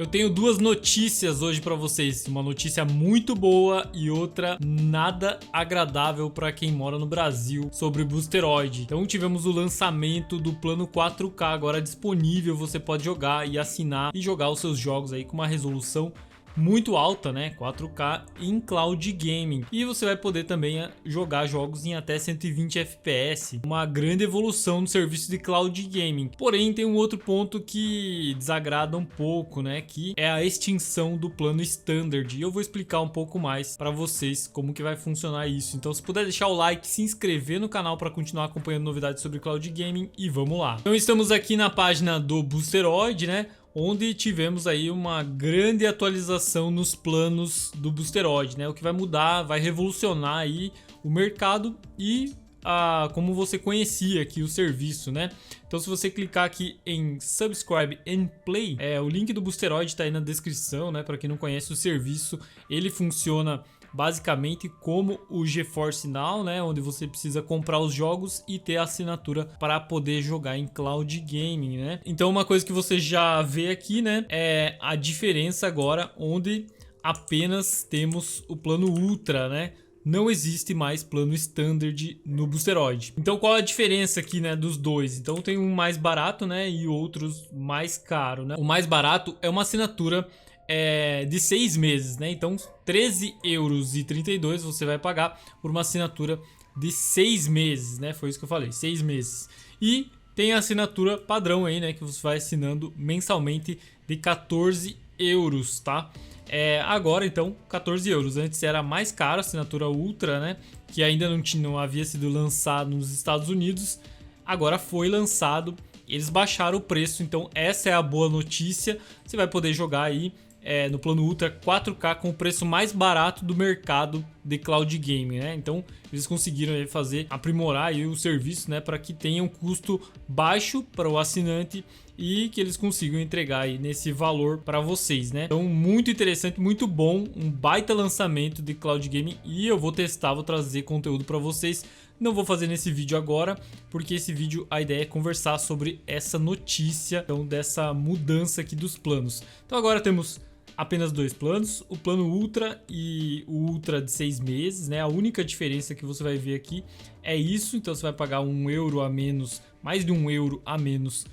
Eu tenho duas notícias hoje para vocês, uma notícia muito boa e outra nada agradável para quem mora no Brasil sobre o Boosteroid. Então tivemos o lançamento do plano 4K agora disponível, você pode jogar e assinar e jogar os seus jogos aí com uma resolução muito alta, né, 4K em cloud gaming, e você vai poder também jogar jogos em até 120 FPS, uma grande evolução no serviço de cloud gaming. Porém, tem um outro ponto que desagrada um pouco, né, que é a extinção do plano standard, e eu vou explicar um pouco mais para vocês como que vai funcionar isso. Então, se puder deixar o like, se inscrever no canal para continuar acompanhando novidades sobre cloud gaming, e vamos lá. Então, estamos aqui na página do Boosteroid, né, onde tivemos aí uma grande atualização nos planos do Boosteroid, né? O que vai mudar, vai revolucionar aí o mercado e como você conhecia aqui o serviço, né? Então, se você clicar aqui em Subscribe and Play, o link do Boosteroid está aí na descrição, né? Para quem não conhece o serviço, ele funciona basicamente como o GeForce Now, né, onde você precisa comprar os jogos e ter a assinatura para poder jogar em cloud gaming, né? Então, uma coisa que você já vê aqui, né, é a diferença agora, onde apenas temos o plano Ultra, né? Não existe mais plano Standard no Boosteroid. Então, qual a diferença aqui, né, dos dois? Então, tem um mais barato, né, e outros mais caro, né? O mais barato é uma assinatura de 6 meses, né? Então, €13,32 você vai pagar por uma assinatura de 6 meses, né? Foi isso que eu falei, 6 meses. E tem a assinatura padrão aí, né? Que você vai assinando mensalmente de €14, tá? Agora, então, €14. Antes era mais caro a assinatura Ultra, né? Que ainda não havia sido lançado nos Estados Unidos. Agora foi lançado, eles baixaram o preço, então essa é a boa notícia. Você vai poder jogar aí no plano Ultra 4K com o preço mais barato do mercado de cloud gaming, né? Então eles conseguiram aí aprimorar aí o serviço, né, para que tenha um custo baixo para o assinante e que eles consigam entregar aí nesse valor para vocês, né? Então, muito interessante, muito bom, um baita lançamento de cloud gaming, e eu vou testar, vou trazer conteúdo para vocês. Não vou fazer nesse vídeo agora, porque esse vídeo a ideia é conversar sobre essa notícia, então, dessa mudança aqui dos planos. Então agora temos apenas dois planos, o plano Ultra e o Ultra de 6 meses, né? A única diferença que você vai ver aqui é isso, então você vai pagar €1 a menos, mais de €1 a menos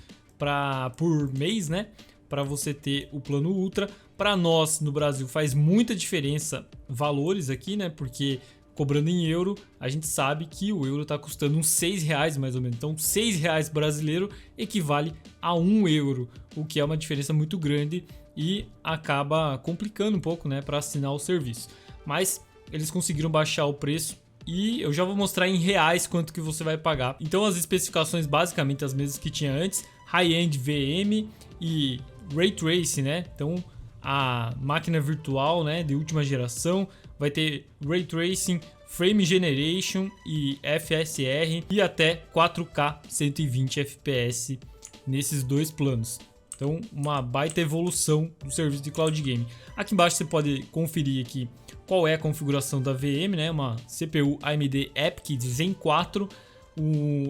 por mês, né? Para você ter o plano Ultra. Para nós no Brasil faz muita diferença valores aqui, né? Porque cobrando em euro, a gente sabe que o euro está custando uns R$6 mais ou menos. Então, R$6 brasileiro equivale a €1, o que é uma diferença muito grande e acaba complicando um pouco, né, para assinar o serviço. Mas eles conseguiram baixar o preço e eu já vou mostrar em reais quanto que você vai pagar. Então, as especificações basicamente as mesmas que tinha antes: High-End VM e Ray Tracing, né? Então, a máquina virtual, né, de última geração, vai ter Ray Tracing, Frame Generation e FSR e até 4K 120 FPS nesses dois planos. Então, uma baita evolução do serviço de cloud gaming. Aqui embaixo você pode conferir aqui qual é a configuração da VM, né? Uma CPU AMD EPYC de Zen 4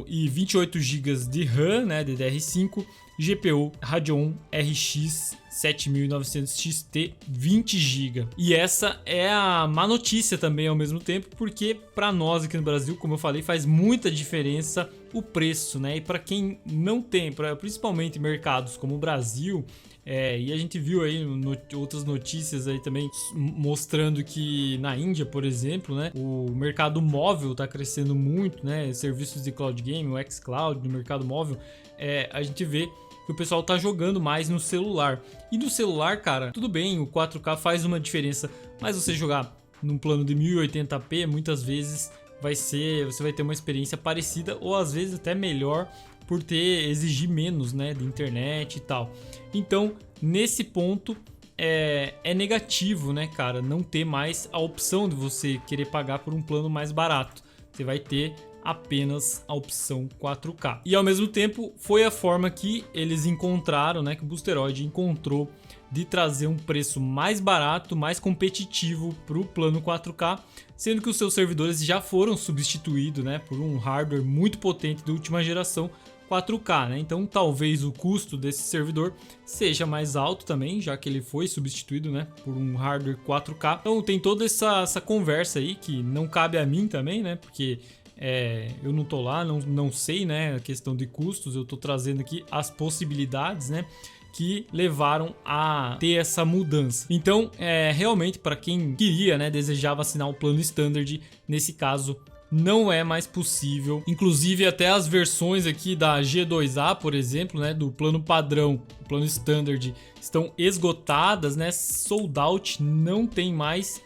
e 28 GB de RAM, né, DDR5, GPU Radeon RX 7900 XT 20 GB. E essa é a má notícia também ao mesmo tempo, porque para nós aqui no Brasil, como eu falei, faz muita diferença o preço, né? E para quem não tem, principalmente mercados como o Brasil, e a gente viu aí outras notícias aí também mostrando que na Índia, por exemplo, né, o mercado móvel está crescendo muito, né? Serviços de cloud game, o xCloud no mercado móvel, a gente vê que o pessoal tá jogando mais no celular. E no celular, cara, tudo bem, o 4K faz uma diferença, mas você jogar num plano de 1080p, muitas vezes você vai ter uma experiência parecida ou às vezes até melhor, por exigir menos, né, de internet e tal. Então, nesse ponto é negativo, né, cara, não ter mais a opção de você querer pagar por um plano mais barato. Você vai ter apenas a opção 4K. E ao mesmo tempo foi a forma que eles encontraram, né, que o Boosteroid encontrou de trazer um preço mais barato, mais competitivo para o plano 4K, sendo que os seus servidores já foram substituídos, né, por um hardware muito potente de última geração, 4K, né? Então talvez o custo desse servidor seja mais alto também, já que ele foi substituído, né, por um hardware 4K. Então tem toda essa conversa aí que não cabe a mim também, né? Porque eu não tô lá, não sei, né, a questão de custos. Eu tô trazendo aqui as possibilidades, né, que levaram a ter essa mudança. Então, realmente, para quem queria, né, desejava assinar o plano Standard, nesse caso não é mais possível. Inclusive até as versões aqui da G2A, por exemplo, né, do plano padrão, o plano Standard, estão esgotadas, né, sold out, não tem mais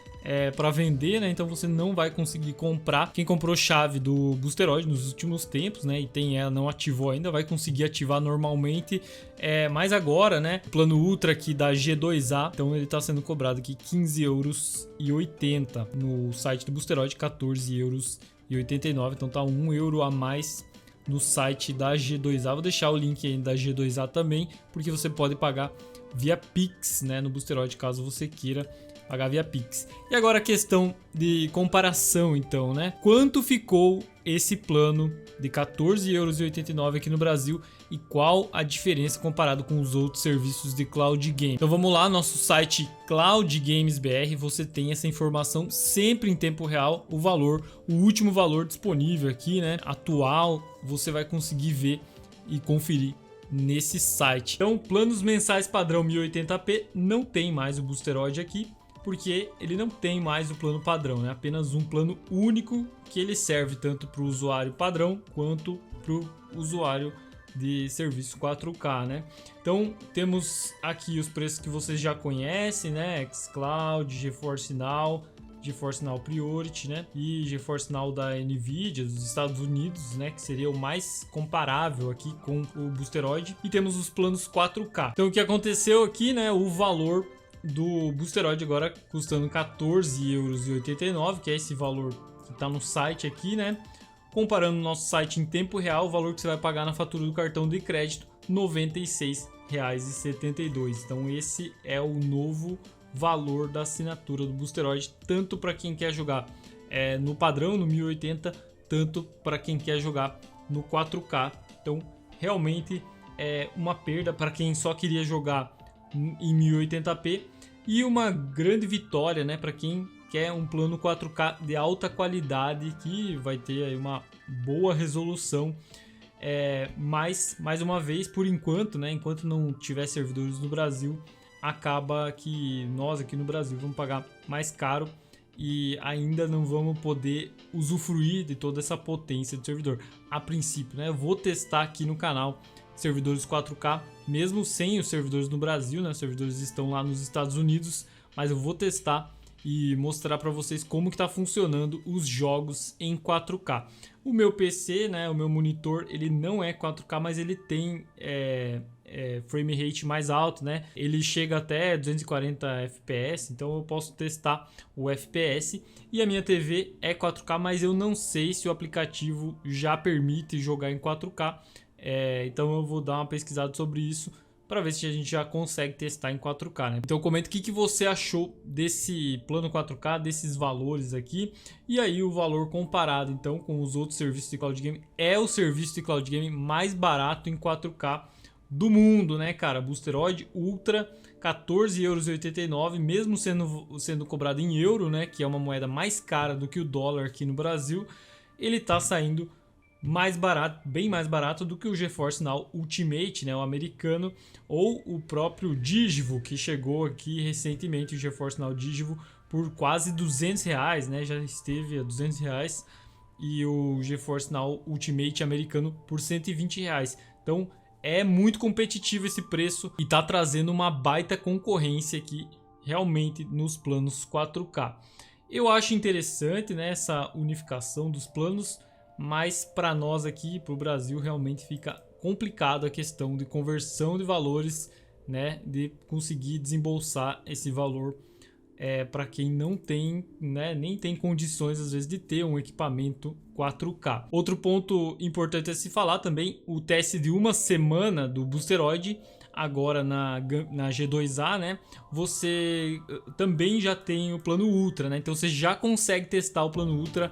para vender, né? Então você não vai conseguir comprar. Quem comprou chave do Boosteroid nos últimos tempos, né, e tem ela não ativou ainda, vai conseguir ativar normalmente. Mas agora, né, o plano Ultra aqui da G2A, então ele está sendo cobrado aqui 15,80 € no site do Boosteroid, 14,89 €, então tá 1 € a mais no site da G2A. Vou deixar o link aí da G2A também, porque você pode pagar via Pix, né, no Boosteroid, caso você queira pagar via Pix. E agora a questão de comparação, então, né? Quanto ficou esse plano de 14,89 € aqui no Brasil e qual a diferença comparado com os outros serviços de Cloud Game? Então vamos lá, nosso site Cloud Games BR, você tem essa informação sempre em tempo real, o valor, o último valor disponível aqui, né? Atual, você vai conseguir ver e conferir nesse site. Então, planos mensais padrão 1080p não tem mais o Boosteroid aqui, porque ele não tem mais o plano padrão, né? Apenas um plano único que ele serve tanto para o usuário padrão quanto para o usuário de serviço 4K, né? Então temos aqui os preços que vocês já conhecem, né? xCloud, GeForce Now, GeForce Now Priority, né? E GeForce Now da Nvidia dos Estados Unidos, né? Que seria o mais comparável aqui com o Boosteroid. E temos os planos 4K. Então o que aconteceu aqui, né? O valor do Boosteroid agora custando 14,89 €, que é esse valor que está no site aqui, né? Comparando o nosso site em tempo real, o valor que você vai pagar na fatura do cartão de crédito, R$ 96,72. Então esse é o novo valor da assinatura do Boosteroid, tanto para quem quer jogar no padrão, no 1080, tanto para quem quer jogar no 4K. Então realmente é uma perda para quem só queria jogar em 1080p e uma grande vitória, né, para quem quer um plano 4K de alta qualidade que vai ter aí uma boa resolução. Mas mais uma vez, por enquanto, né, enquanto não tiver servidores no Brasil, acaba que nós aqui no Brasil vamos pagar mais caro e ainda não vamos poder usufruir de toda essa potência do servidor. A princípio, né, eu vou testar aqui no canal servidores 4K, mesmo sem os servidores no Brasil, né? Os servidores estão lá nos Estados Unidos, mas eu vou testar e mostrar para vocês como que tá funcionando os jogos em 4K. O meu PC, né, o meu monitor, ele não é 4K, mas ele tem frame rate mais alto, né? Ele chega até 240 FPS, então eu posso testar o FPS. E a minha TV é 4K, mas eu não sei se o aplicativo já permite jogar em 4K. Então eu vou dar uma pesquisada sobre isso para ver se a gente já consegue testar em 4K, né? Então comenta o que você achou desse plano 4K, desses valores aqui. E aí o valor comparado então com os outros serviços de Cloud Game, é o serviço de Cloud Game mais barato em 4K do mundo, né, cara? Boosteroid Ultra, 14,89 €, mesmo sendo cobrado em euro, né, que é uma moeda mais cara do que o dólar aqui no Brasil, ele tá saindo mais barato, bem mais barato do que o GeForce Now Ultimate, né, o americano, ou o próprio Digivo, que chegou aqui recentemente, o GeForce Now Digivo, por quase R$200, né, já esteve a R$200, e o GeForce Now Ultimate americano por R$120. Então é muito competitivo esse preço e tá trazendo uma baita concorrência aqui realmente nos planos 4K. Eu acho interessante, né, essa unificação dos planos, mas para nós aqui, para o Brasil, realmente fica complicado a questão de conversão de valores, né, de conseguir desembolsar esse valor para quem não tem, né, nem tem condições às vezes de ter um equipamento 4K. Outro ponto importante a se falar também, o teste de uma semana do Boosteroid, agora na G2A, né, você também já tem o plano Ultra, né, então você já consegue testar o plano Ultra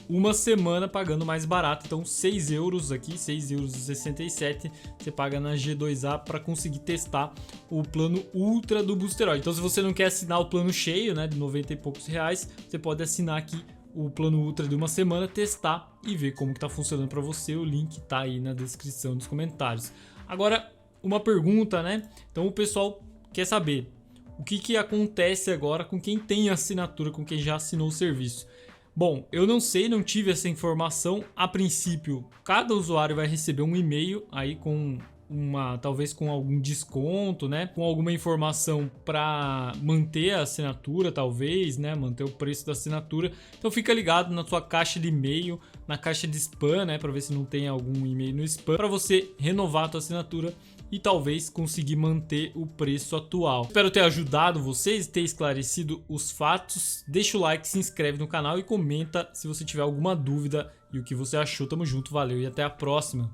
uma semana pagando mais barato. Então 6 euros aqui, 6,67 € você paga na G2A para conseguir testar o plano Ultra do Boosteroid. Então se você não quer assinar o plano cheio, né, de 90 e poucos reais, você pode assinar aqui o plano Ultra de uma semana, testar e ver como que tá funcionando para você. O link tá aí na descrição dos comentários. Agora, uma pergunta, né? Então o pessoal quer saber o que acontece agora com quem tem assinatura, com quem já assinou o serviço. Bom, eu não sei, não tive essa informação. A princípio, cada usuário vai receber um e-mail aí com talvez com algum desconto, né? Com alguma informação para manter a assinatura, talvez, né? Manter o preço da assinatura. Então fica ligado na sua caixa de e-mail, na caixa de spam, né? Para ver se não tem algum e-mail no spam, para você renovar a sua assinatura e talvez conseguir manter o preço atual. Espero ter ajudado vocês, ter esclarecido os fatos. Deixa o like, se inscreve no canal e comenta se você tiver alguma dúvida e o que você achou. Tamo junto, valeu e até a próxima.